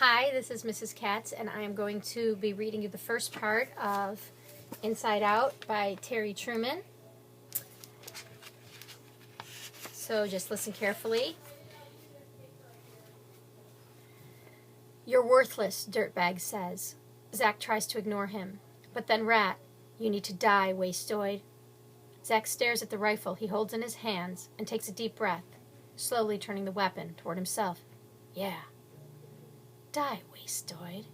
Hi, this is Mrs. Katz, and I am going to be reading you the first part of Inside Out by Terry Truman. So just listen carefully. You're worthless, Dirtbag says. Zach tries to ignore him. But then Rat, you need to die, wastoid. Zach stares at the rifle he holds in his hands and takes a deep breath, slowly turning the weapon toward himself. Yeah. Die, wastoid,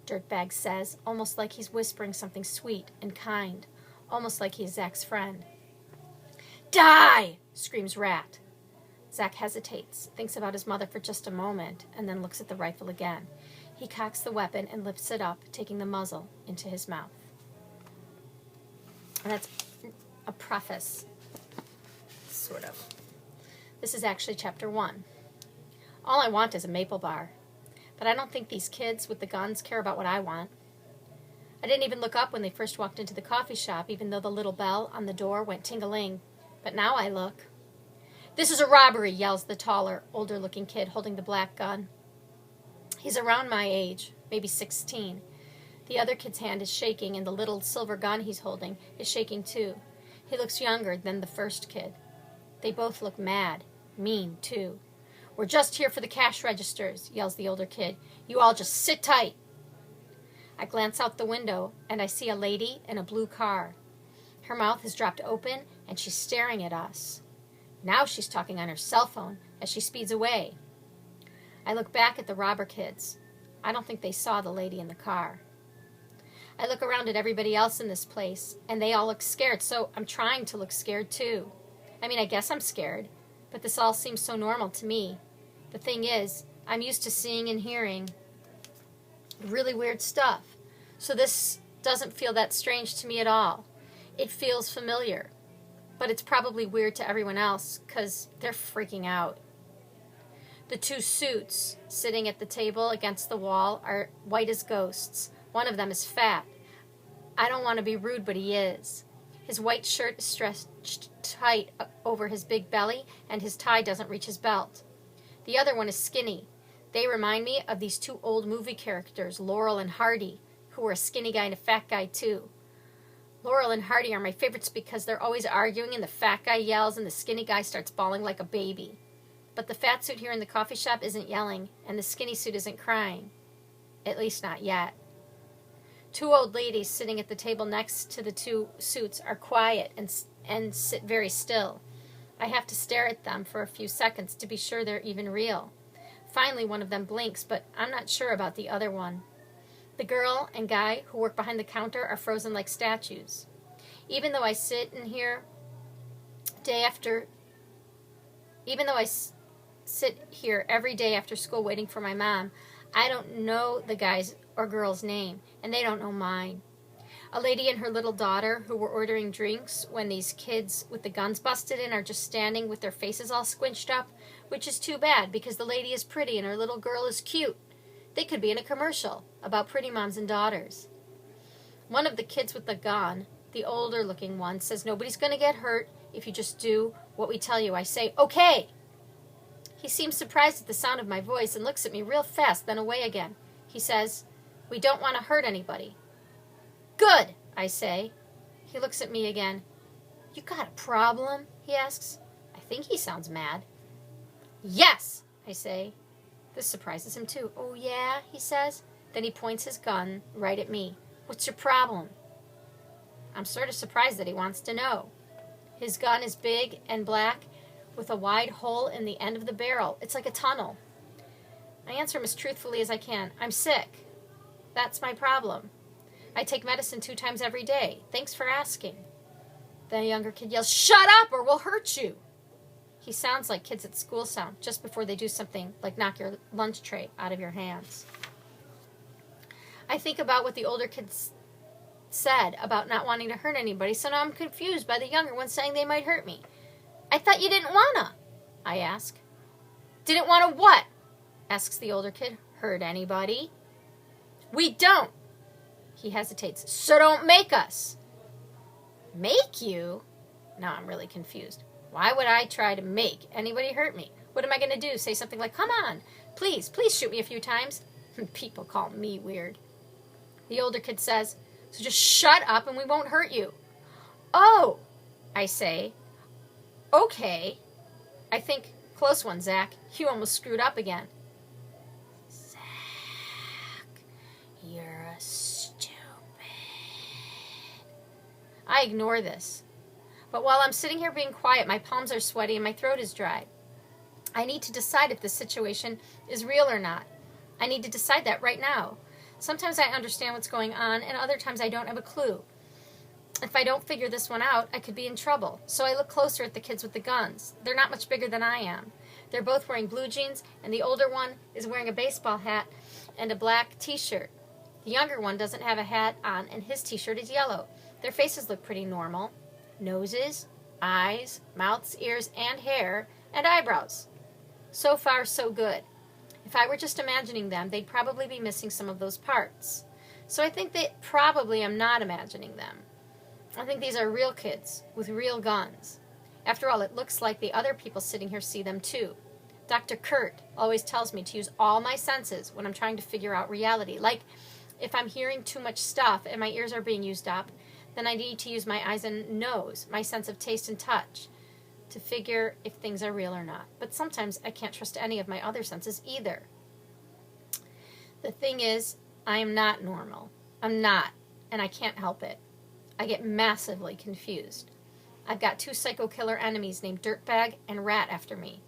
Dirtbag says, almost like he's whispering something sweet and kind, almost like he's Zach's friend. Die! Screams Rat. Zach hesitates, thinks about his mother for just a moment, and then looks at the rifle again. He cocks the weapon and lifts it up, taking the muzzle into his mouth. And that's a preface, sort of. This is actually chapter 1. All I want is a maple bar. But I don't think these kids with the guns care about what I want. I didn't even look up when they first walked into the coffee shop, even though the little bell on the door went ting-a-ling. But now I look. This is a robbery, yells the taller, older-looking kid holding the black gun. He's around my age, maybe 16. The other kid's hand is shaking, and the little silver gun he's holding is shaking too. He looks younger than the first kid. They both look mad, mean too. We're just here for the cash registers, yells the older kid. You all just sit tight. I glance out the window, and I see a lady in a blue car. Her mouth has dropped open, and she's staring at us. Now she's talking on her cell phone as she speeds away. I look back at the robber kids. I don't think they saw the lady in the car. I look around at everybody else in this place, and they all look scared, so I'm trying to look scared too. I mean, I guess I'm scared, but this all seems so normal to me. The thing is, I'm used to seeing and hearing really weird stuff, so this doesn't feel that strange to me at all. It feels familiar, but it's probably weird to everyone else because they're freaking out. The two suits sitting at the table against the wall are white as ghosts. One of them is fat. I don't want to be rude, but he is. His white shirt is stretched tight over his big belly, and his tie doesn't reach his belt. The other one is skinny. They remind me of these two old movie characters, Laurel and Hardy, who were a skinny guy and a fat guy too. Laurel and Hardy are my favorites because they're always arguing and the fat guy yells and the skinny guy starts bawling like a baby. But the fat suit here in the coffee shop isn't yelling, and the skinny suit isn't crying. At least not yet. Two old ladies sitting at the table next to the two suits are quiet and sit very still. I have to stare at them for a few seconds to be sure they're even real. Finally, one of them blinks, but I'm not sure about the other one. The girl and guy who work behind the counter are frozen like statues. Even though I sit here every day after school waiting for my mom, I don't know the guy's or girl's name, and they don't know mine. A lady and her little daughter who were ordering drinks when these kids with the guns busted in are just standing with their faces all squinched up, which is too bad because the lady is pretty and her little girl is cute. They could be in a commercial about pretty moms and daughters. One of the kids with the gun, the older looking one, says nobody's going to get hurt if you just do what we tell you. I say, okay. He seems surprised at the sound of my voice and looks at me real fast, then away again. He says, we don't want to hurt anybody. Good, I say. He looks at me again. You got a problem? He asks. I think he sounds mad. Yes, I say. This surprises him too. Oh yeah, he says. Then he points his gun right at me. What's your problem? I'm sort of surprised that he wants to know. His gun is big and black with a wide hole in the end of the barrel. It's like a tunnel. I answer him as truthfully as I can. I'm sick. That's my problem. I take medicine 2 times every day. Thanks for asking. The younger kid yells, shut up or we'll hurt you. He sounds like kids at school sound just before they do something like knock your lunch tray out of your hands. I think about what the older kids said about not wanting to hurt anybody, so now I'm confused by the younger ones saying they might hurt me. I thought you didn't wanna, I ask. Didn't wanna what? Asks the older kid. Hurt anybody? We don't. He hesitates. So don't make us. Make you? Now I'm really confused. Why would I try to make anybody hurt me? What am I going to do? Say something like, come on, please shoot me a few times? People call me weird. The older kid says, so just shut up and we won't hurt you. Oh, I say. Okay. I think, close one, Zach. You almost screwed up again. Zach, you're a stupid. I ignore this. But while I'm sitting here being quiet, my palms are sweaty and my throat is dry. I need to decide if this situation is real or not. I need to decide that right now. Sometimes I understand what's going on, and other times I don't have a clue. If I don't figure this one out, I could be in trouble. So I look closer at the kids with the guns. They're not much bigger than I am. They're both wearing blue jeans, and the older one is wearing a baseball hat and a black t-shirt. The younger one doesn't have a hat on, and his t-shirt is yellow. Their faces look pretty normal. Noses, eyes, mouths, ears, and hair, and eyebrows. So far, so good. If I were just imagining them, they'd probably be missing some of those parts. So I think that probably I'm not imagining them. I think these are real kids with real guns. After all, it looks like the other people sitting here see them too. Dr. Kurt always tells me to use all my senses when I'm trying to figure out reality. Like, if I'm hearing too much stuff and my ears are being used up, then I need to use my eyes and nose, my sense of taste and touch, to figure if things are real or not. But sometimes I can't trust any of my other senses either. The thing is, I am not normal. I'm not, and I can't help it. I get massively confused. I've got two psycho killer enemies named Dirtbag and Rat after me.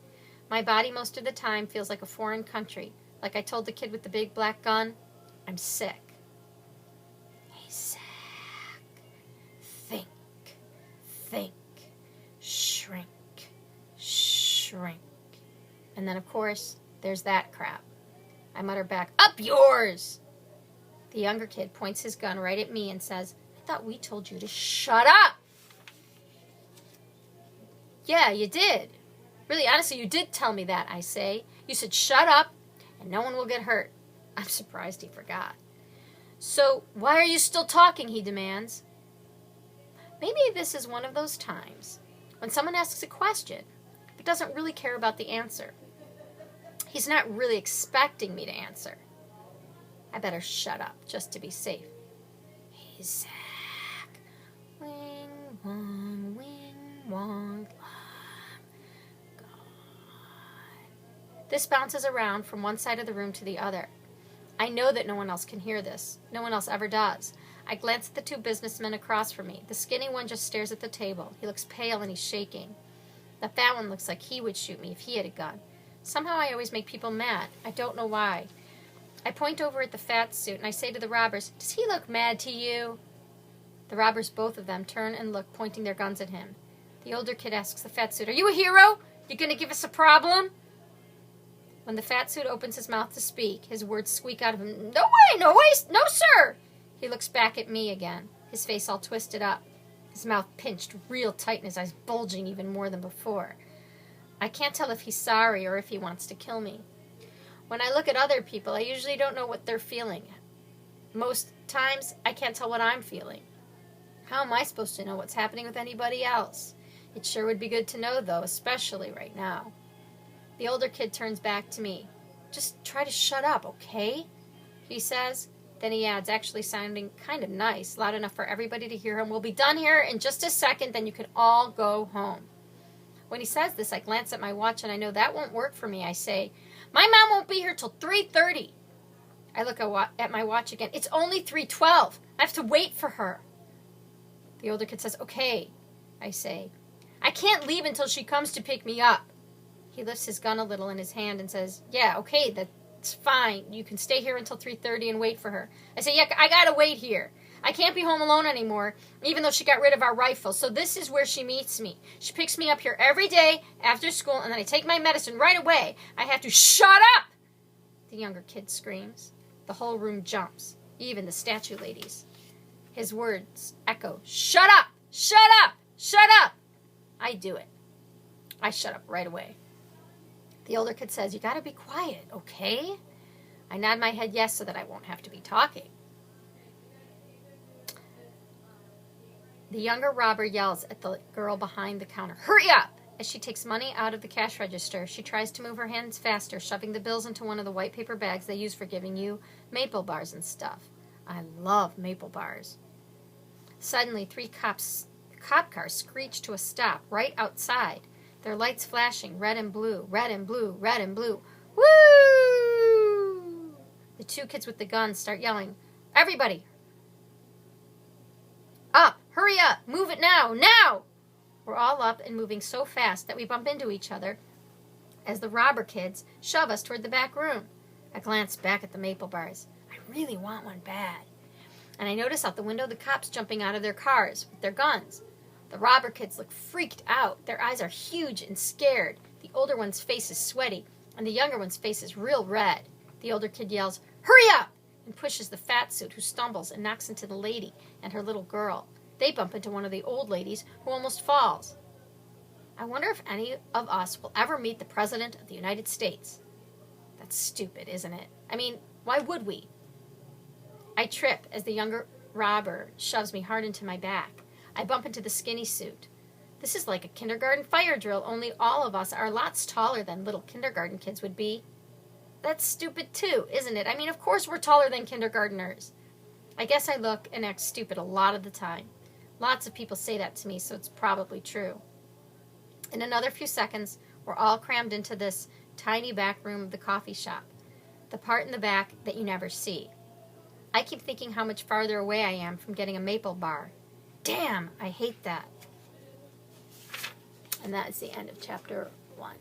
My body most of the time feels like a foreign country. Like I told the kid with the big black gun, I'm sick. Hey, Zach. Think. Shrink. And then, of course, there's that crap. I mutter back, up yours! The younger kid points his gun right at me and says, I thought we told you to shut up! Yeah, you did. Really, honestly, you did tell me that, I say. You said shut up and no one will get hurt. I'm surprised he forgot. So, why are you still talking, he demands. Maybe this is one of those times when someone asks a question but doesn't really care about the answer. He's not really expecting me to answer. I better shut up just to be safe. Hey, Zach. Wing, wong, long God. This bounces around from one side of the room to the other. I know that no one else can hear this. No one else ever does. I glance at the two businessmen across from me. The skinny one just stares at the table. He looks pale and he's shaking. The fat one looks like he would shoot me if he had a gun. Somehow I always make people mad. I don't know why. I point over at the fat suit and I say to the robbers, does he look mad to you? The robbers, both of them, turn and look, pointing their guns at him. The older kid asks the fat suit, are you a hero? You gonna give us a problem? When the fat suit opens his mouth to speak, his words squeak out of him, no way, no sir! He looks back at me again, his face all twisted up, his mouth pinched real tight and his eyes bulging even more than before. I can't tell if he's sorry or if he wants to kill me. When I look at other people, I usually don't know what they're feeling. Most times, I can't tell what I'm feeling. How am I supposed to know what's happening with anybody else? It sure would be good to know, though, especially right now. The older kid turns back to me. Just try to shut up, okay? He says. Then he adds, actually sounding kind of nice, loud enough for everybody to hear him, we'll be done here in just a second, then you can all go home. When he says this, I glance at my watch, and I know that won't work for me. I say, my mom won't be here till 3:30. I look at my watch again. It's only 3:12. I have to wait for her. The older kid says, okay, I say. I can't leave until she comes to pick me up. He lifts his gun a little in his hand and says, yeah, okay, that's fine. You can stay here until 3:30 and wait for her. I say, yeah, I gotta wait here. I can't be home alone anymore, even though she got rid of our rifle. So this is where she meets me. She picks me up here every day after school, and then I take my medicine right away. I have to shut up! The younger kid screams. The whole room jumps, even the statue ladies. His words echo, shut up! Shut up! Shut up! I do it. I shut up right away. The older kid says, you gotta be quiet, okay? I nod my head yes so that I won't have to be talking. The younger robber yells at the girl behind the counter, hurry up! As she takes money out of the cash register, she tries to move her hands faster, shoving the bills into one of the white paper bags they use for giving you maple bars and stuff. I love maple bars. Suddenly, 3 cop cars screech to a stop right outside, their lights flashing red and blue, red and blue, red and blue. Woo! The 2 kids with the guns start yelling, "Everybody! Up! Hurry up! Move it now! Now!" We're all up and moving so fast that we bump into each other as the robber kids shove us toward the back room. I glance back at the maple bars. I really want one bad. And I notice out the window the cops jumping out of their cars with their guns. The robber kids look freaked out. Their eyes are huge and scared. The older one's face is sweaty, and the younger one's face is real red. The older kid yells, "Hurry up!" and pushes the fat suit, who stumbles and knocks into the lady and her little girl. They bump into one of the old ladies, who almost falls. I wonder if any of us will ever meet the President of the United States. That's stupid, isn't it? I mean, why would we? I trip as the younger robber shoves me hard into my back. I bump into the skinny suit. This is like a kindergarten fire drill, only all of us are lots taller than little kindergarten kids would be. That's stupid too, isn't it? I mean, of course we're taller than kindergartners. I guess I look and act stupid a lot of the time. Lots of people say that to me, so it's probably true. In another few seconds, we're all crammed into this tiny back room of the coffee shop, the part in the back that you never see. I keep thinking how much farther away I am from getting a maple bar. Damn, I hate that. And that is the end of chapter 1.